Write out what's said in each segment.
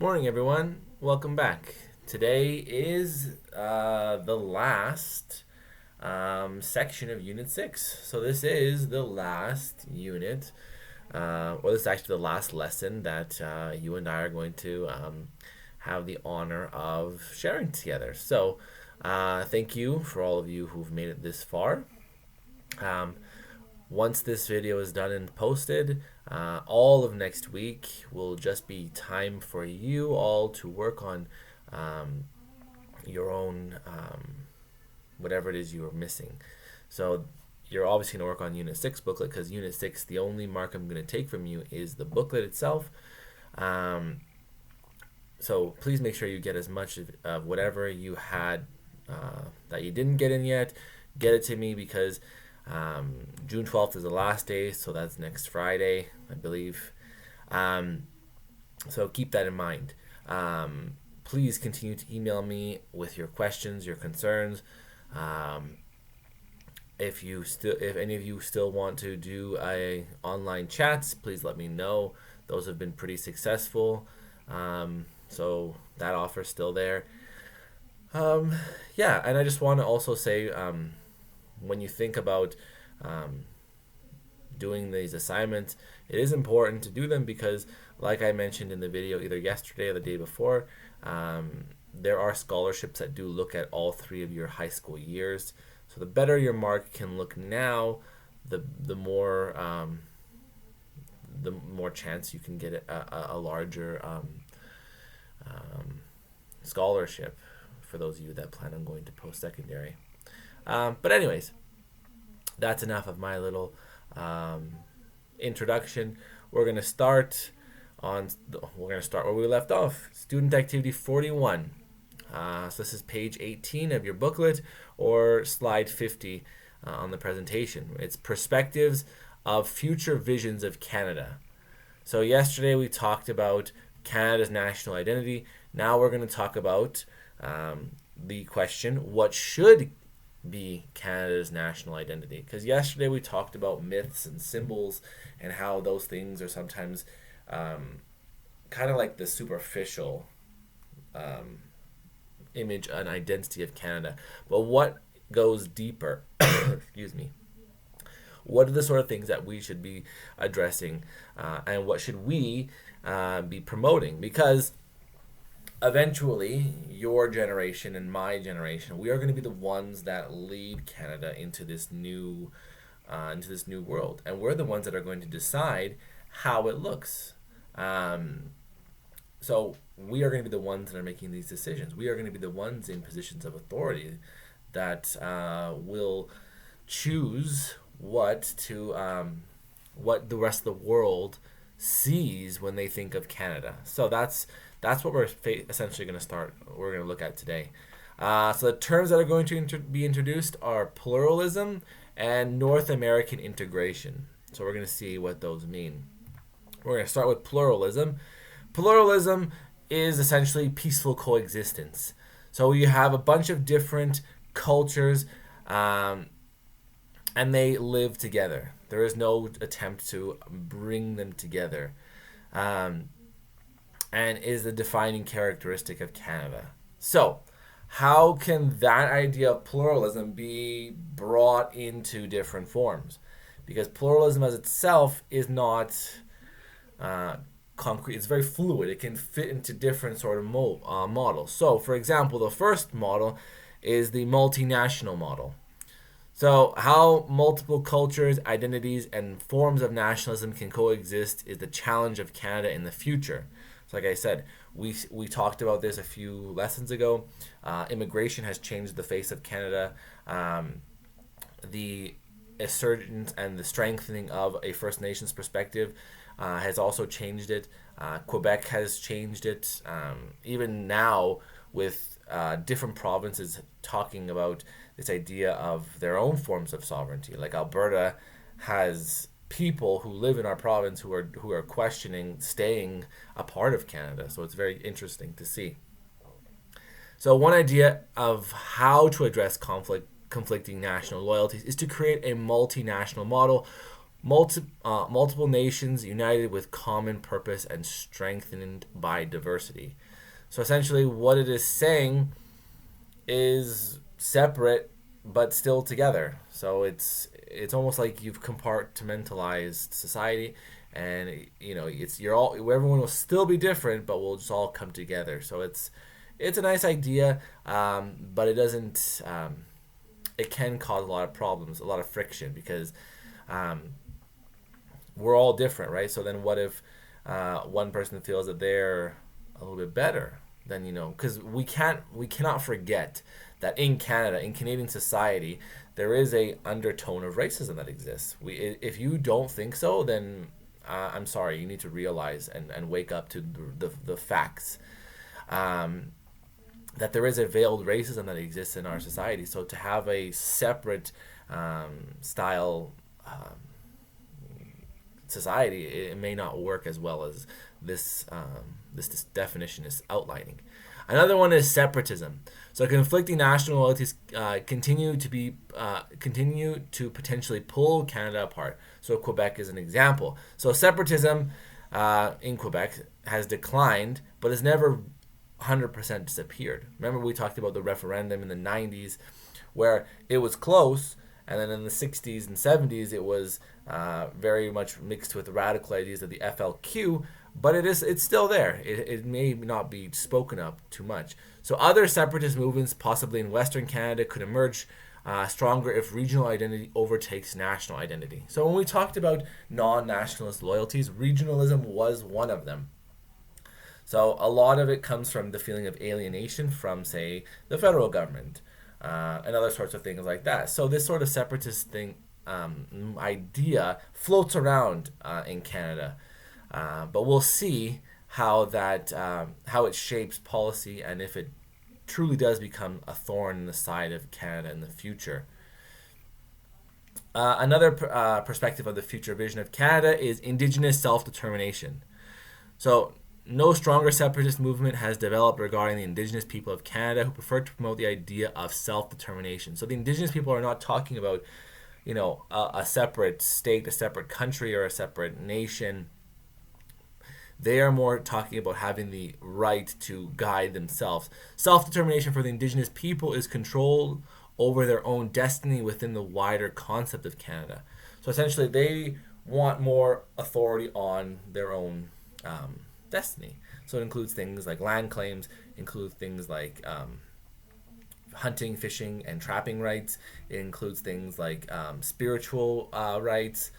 Morning, everyone. Welcome back. Today is the last section of Unit 6. So, this is the last unit, or this is actually the last lesson that you and I are going to have the honor of sharing together. So, thank you for all of you who've made it this far. Um, Once this video is done and posted, all of next week will just be time for you all to work on um, your own whatever it is you are missing. So you're obviously going to work on Unit 6 booklet because Unit 6, the only mark I'm going to take from you is the booklet itself. So please make sure you get as much of whatever you had that you didn't get in yet. Get it to me because June 12th is the last day, so that's next Friday, I believe. So keep that in mind. Please continue to email me with your questions, your concerns. If any of you still want to do online chats, please let me know. Those have been pretty successful. So that offer is still there. Yeah, and I just want to also say, when you think about doing these assignments, it is important to do them because, like I mentioned in the video either yesterday or the day before, there are scholarships that do look at all three of your high school years. So the better your mark can look now, the more chance you can get a larger scholarship for those of you that plan on going to post-secondary. But anyways, that's enough of my little introduction. We're gonna start where we left off. Student activity 41. So this is page 18 of your booklet or slide 50 on the presentation. It's perspectives of future visions of Canada. So yesterday we talked about Canada's national identity. Now we're going to talk about the question, what should be Canada's national identity? Because yesterday we talked about myths and symbols and how those things are sometimes kind of like the superficial image and identity of Canada. But what goes deeper? Excuse me. What are the sort of things that we should be addressing, and what should we be promoting? Because eventually, your generation and my generation, we are going to be the ones that lead Canada into this new world, and we're the ones that are going to decide how it looks. So we are going to be the ones that are making these decisions. We are going to be the ones in positions of authority that will choose what the rest of the world sees when they think of Canada. So that's what we're essentially going to start. We're going to look at today. So the terms that are going to be introduced are pluralism and North American integration. So we're going to see what those mean. We're going to start with pluralism. Pluralism is essentially peaceful coexistence. So you have a bunch of different cultures, and they live together. There is no attempt to bring them together, and is the defining characteristic of Canada. So, how can that idea of pluralism be brought into different forms? Because pluralism as itself is not concrete. It's very fluid. It can fit into different sort of models. So, for example, the first model is the multinational model. So, how multiple cultures, identities, and forms of nationalism can coexist is the challenge of Canada in the future. So, like I said, we talked about this a few lessons ago. Immigration has changed the face of Canada. The assertion and the strengthening of a First Nations perspective has also changed it. Quebec has changed it. Even now, with different provinces talking about this idea of their own forms of sovereignty, like Alberta has people who live in our province who are questioning staying a part of Canada. So it's very interesting to see. So one idea of how to address conflicting national loyalties is to create a multinational model multiple nations united with common purpose and strengthened by diversity. So essentially, what it is saying is separate but still together. So it's almost like you've compartmentalized society, and you're all everyone will still be different, but we'll just all come together. So it's a nice idea, but it doesn't. It can cause a lot of problems, a lot of friction because we're all different, right? So then what if one person feels that they're a little bit better? Then because we cannot forget that in Canada, in Canadian society, there is a undertone of racism that exists. If you don't think so, then I'm sorry, you need to realize and wake up to the facts. That there is a veiled racism that exists in our society. So to have a separate style society, it may not work as well as this definition is outlining. Another one is separatism. So conflicting national loyalties continue to potentially pull Canada apart. So Quebec is an example. So separatism in Quebec has declined, but has never 100% disappeared. Remember we talked about the referendum in the 90s where it was close, and then in the 60s and 70s it was very much mixed with radical ideas of the FLQ, but it's still there. It may not be spoken of too much. So other separatist movements, possibly in Western Canada, could emerge stronger if regional identity overtakes national identity. So when we talked about non-nationalist loyalties, regionalism was one of them. So a lot of it comes from the feeling of alienation from, say, the federal government and other sorts of things like that. So this sort of separatist thing idea floats around in Canada, but we'll see how it shapes policy and if it truly does become a thorn in the side of Canada in the future. Another perspective of the future vision of Canada is Indigenous self-determination. So no stronger separatist movement has developed regarding the Indigenous people of Canada who prefer to promote the idea of self-determination. So the Indigenous people are not talking about, a separate state, a separate country, or a separate nation. They are more talking about having the right to guide themselves. Self-determination for the Indigenous people is control over their own destiny within the wider concept of Canada. So essentially, they want more authority on their own destiny. So it includes things like land claims, includes things like hunting, fishing, and trapping rights. It includes things like spiritual rights,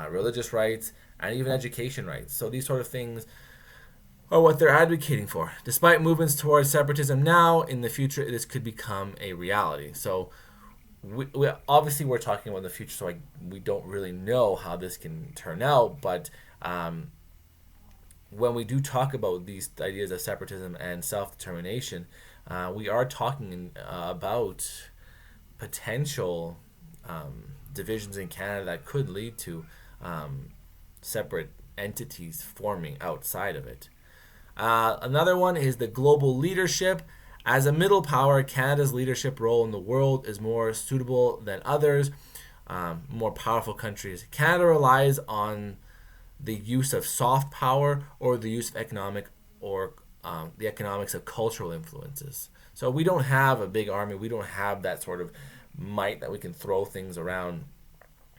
religious rights, and even education rights. So these sort of things are what they're advocating for. Despite movements towards separatism now, in the future this could become a reality. So we obviously we're talking about the future, so we don't really know how this can turn out, but when we do talk about these ideas of separatism and self-determination, we are talking about potential divisions in Canada that could lead to separate entities forming outside of it. Another one is the global leadership. As a middle power, Canada's leadership role in the world is more suitable than others, more powerful countries. Canada relies on the use of soft power or the use of economic or the economics of cultural influences. So we don't have a big army. We don't have that sort of might that we can throw things around.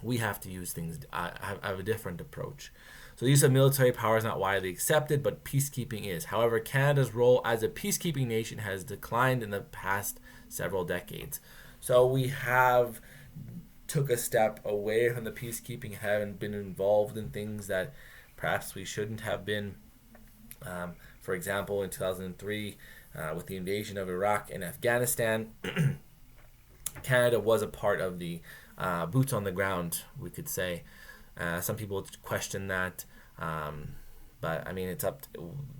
We have to use things, have a different approach. So the use of military power is not widely accepted, but peacekeeping is. However, Canada's role as a peacekeeping nation has declined in the past several decades. So we have took a step away from the peacekeeping, haven't been involved in things that perhaps we shouldn't have been. For example, in 2003, with the invasion of Iraq and Afghanistan, Canada was a part of the boots on the ground, we could say. Some people question that, but I mean,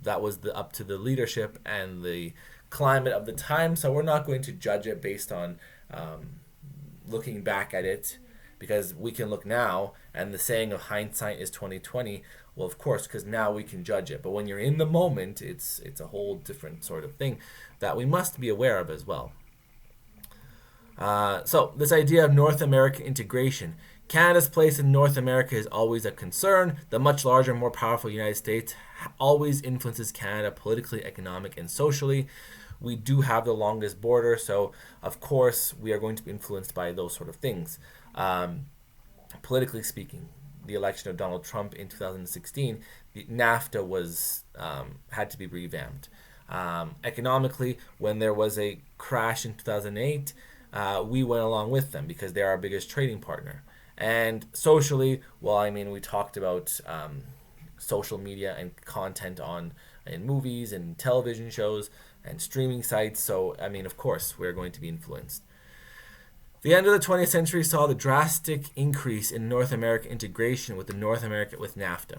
that was up to the leadership and the climate of the time. So we're not going to judge it based on looking back at it, because we can look now, and the saying of hindsight is 2020. Well, of course, because now we can judge it. But when you're in the moment, it's a whole different sort of thing that we must be aware of as well. So this idea of North American integration. Canada's place in North America is always a concern. The much larger, more powerful United States always influences Canada politically, economic, and socially. We do have the longest border, so of course we are going to be influenced by those sort of things. Politically speaking, the election of Donald Trump in 2016, NAFTA was had to be revamped. Economically, when there was a crash in 2008, we went along with them because they're our biggest trading partner. And socially, well, I mean, we talked about social media and content in movies and television shows and streaming sites. So, I mean, of course, we're going to be influenced. The end of the 20th century saw the drastic increase in North American integration with NAFTA.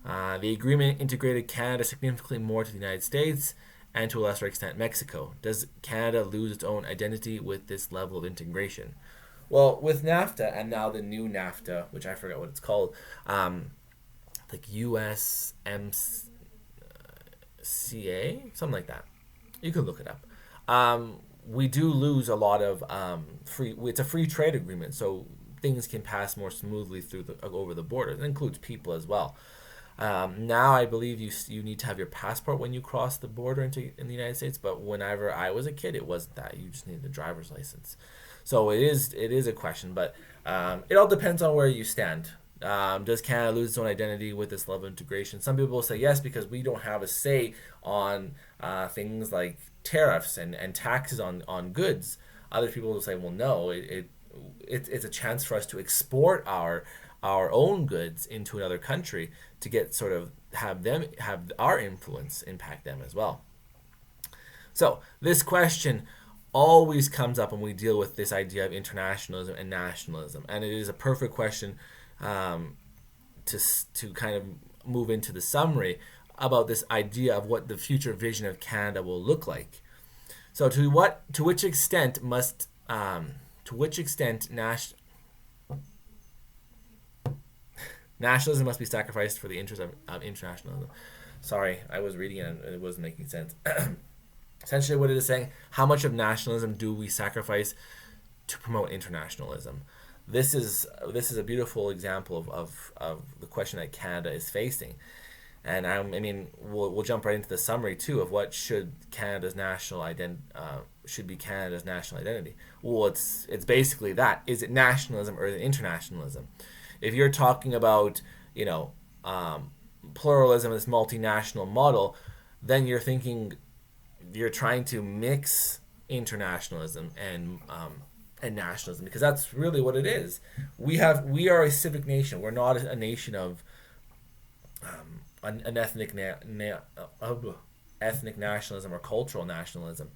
The agreement integrated Canada significantly more to the United States and to a lesser extent Mexico. Does Canada lose its own identity with this level of integration? Well, with NAFTA and now the new NAFTA, which I forgot what it's called, like USMCA, something like that. You can look it up. We do lose a lot of it's a free trade agreement, so things can pass more smoothly over the border. It includes people as well. Now I believe you need to have your passport when you cross the border in the United States, but whenever I was a kid, it wasn't that. You just needed a driver's license. So it is a question, but it all depends on where you stand. Does Canada lose its own identity with this level of integration? Some people will say yes because we don't have a say on things like tariffs and taxes on goods. Other people will say, well, no, it's a chance for us to export our own goods into another country to get sort of have our influence impact them as well. So this question always comes up when we deal with this idea of internationalism and nationalism, and it is a perfect question to kind of move into the summary about this idea of what the future vision of Canada will look like. So to which extent nationalism must be sacrificed for the interest of internationalism. Sorry, I was reading it and it wasn't making sense. Essentially what it is saying, how much of nationalism do we sacrifice to promote internationalism? This is a beautiful example of the question that Canada is facing. And I mean, we'll jump right into the summary too of what should be Canada's national identity. Well, it's basically that. Is it nationalism or is it internationalism? If you're talking about pluralism, this multinational model, then you're trying to mix internationalism and nationalism, because that's really what it is. We are a civic nation. We're not a nation of an ethnic nationalism or cultural nationalism.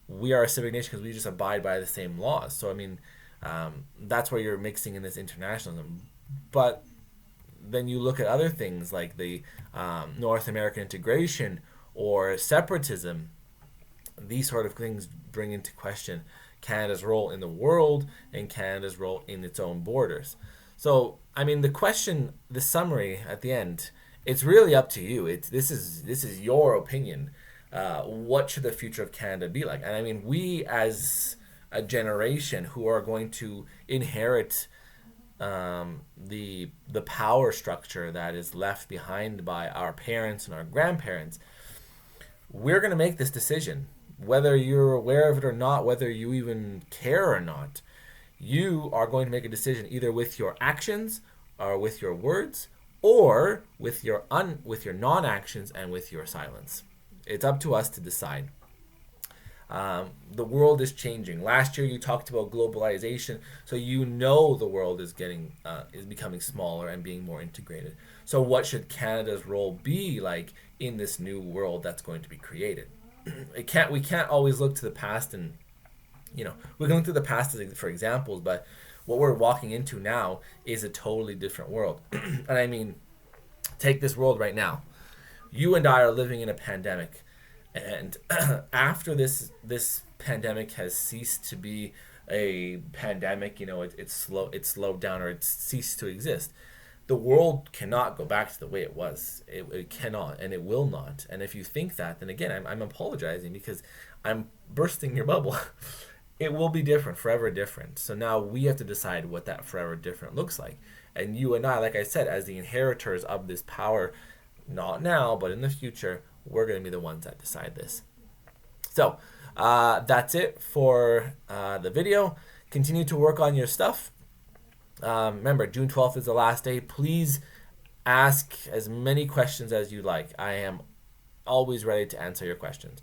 We are a civic nation because we just abide by the same laws. So I mean, that's where you're mixing in this internationalism. But then you look at other things like the North American integration or separatism. These sort of things bring into question Canada's role in the world and Canada's role in its own borders. So, I mean, the summary at the end, it's really up to you. This is your opinion. What should the future of Canada be like? And I mean, we as a generation who are going to inherit the power structure that is left behind by our parents and our grandparents, we're going to make this decision. Whether you're aware of it or not, whether you even care or not, you are going to make a decision either with your actions or with your words or with your non-actions and with your silence. It's up to us to decide. The world is changing. Last year you talked about globalization, so the world is becoming smaller and being more integrated. So what should Canada's role be like in this new world that's going to be created? We can't always look to the past, and we can look to the past for examples, but what we're walking into now is a totally different world. And I mean, take this world right now. You and I are living in a pandemic, and after this pandemic has ceased to be a pandemic, it's slowed down or it's ceased to exist. The world cannot go back to the way it was. It cannot, and it will not. And if you think that, then again, I'm apologizing because I'm bursting your bubble. it will be different, forever different. So now we have to decide what that forever different looks like. And you and I, like I said, as the inheritors of this power, not now, but in the future, we're going to be the ones that decide this. So that's it for the video. Continue to work on your stuff. Remember, June 12th is the last day. Please ask as many questions as you like. I am always ready to answer your questions.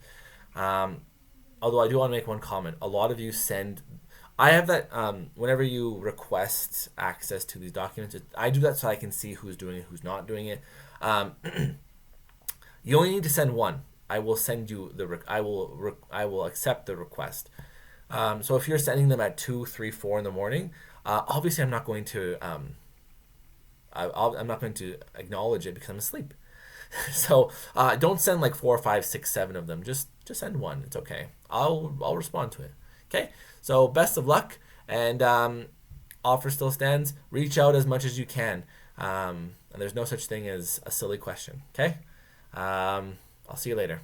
Although I do want to make one comment. A lot of you send... I have that whenever you request access to these documents, I do that so I can see who's doing it, who's not doing it. You only need to send one. I will send you the... I will accept the request. So if you're sending them at 2, 3, 4 in the morning, obviously I'm not going to... I'm not going to acknowledge it because I'm asleep. So don't send like 4, 5, 6, 7 of them. Just send one. It's okay. I'll respond to it. Okay. So best of luck, and offer still stands. Reach out as much as you can. And there's no such thing as a silly question. Okay. I'll see you later.